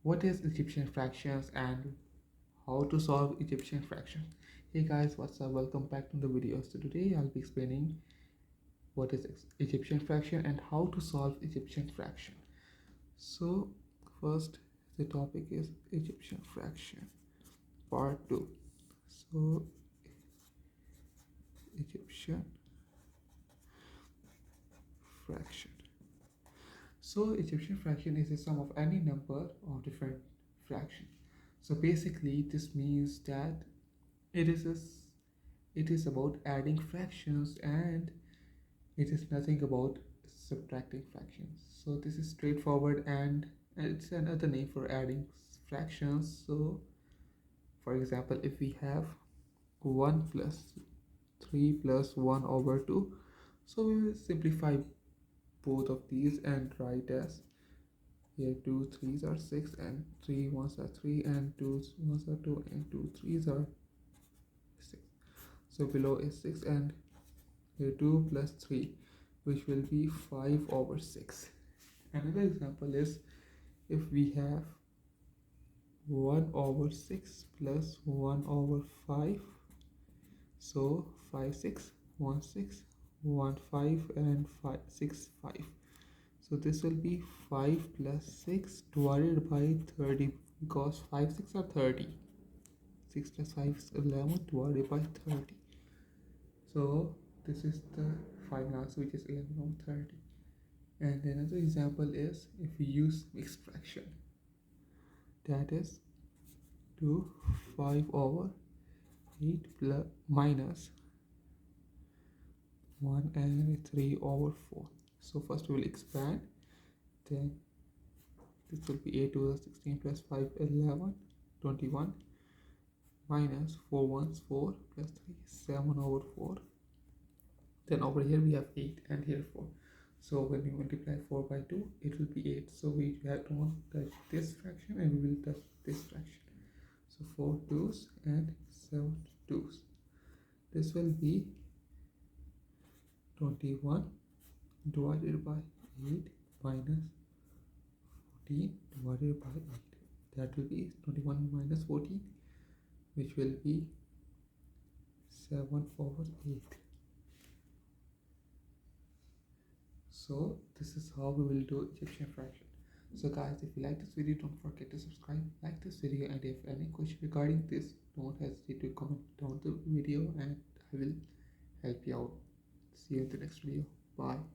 what is Egyptian fractions and how to solve Egyptian fractions. Hey guys, what's up? Welcome back to the video. So today I'll be explaining what is Egyptian fraction and how to solve Egyptian fraction. So first the topic is Egyptian fraction part 2. So Egyptian fraction. So Egyptian fraction is the sum of any number of different fractions. So basically this means that it is a, it is about adding fractions and it is nothing about subtracting fractions. So this is straightforward and it's another name for adding fractions. So for example, if we have 1 plus 3 plus 1 over 2, so we will simplify both of these and write as here 2 3s are 6 and 3 1s are 3 and 2 1s are 2 and 2 3s are 6. So below is 6 and here 2 plus 3, which will be 5 over 6. Another example is if we have 1 over 6 plus 1 over 5, so 5 6 1 6 1 5 and 5 6 5. So this will be 5 plus 6 divided by 30 because 5 6 are 30. 6 plus 5 is 11 divided by 30. So this is the final answer, which is 11 over 30. And another example is if we use mixed fraction, that is 2 5 over 8 plus minus 1 and 3 over 4. So first we will expand, then this will be 8 to the 16 plus 5 11 21 minus 4 1s 4 plus 3 7 over 4. Then over here we have 8 and here 4. So when we multiply 4 by 2, it will be 8. So we have to touch this fraction and we will touch this fraction. So 4 2's and 7 2's. This will be 21 divided by 8 minus 14 divided by 8. That will be 21 minus 14, which will be 7 over 8. So this is how we will do Egyptian fraction. So guys, if you like this video, don't forget to subscribe, like this video, and if any question regarding this, don't hesitate to comment down the video and I will help you out. See you in the next video. Bye.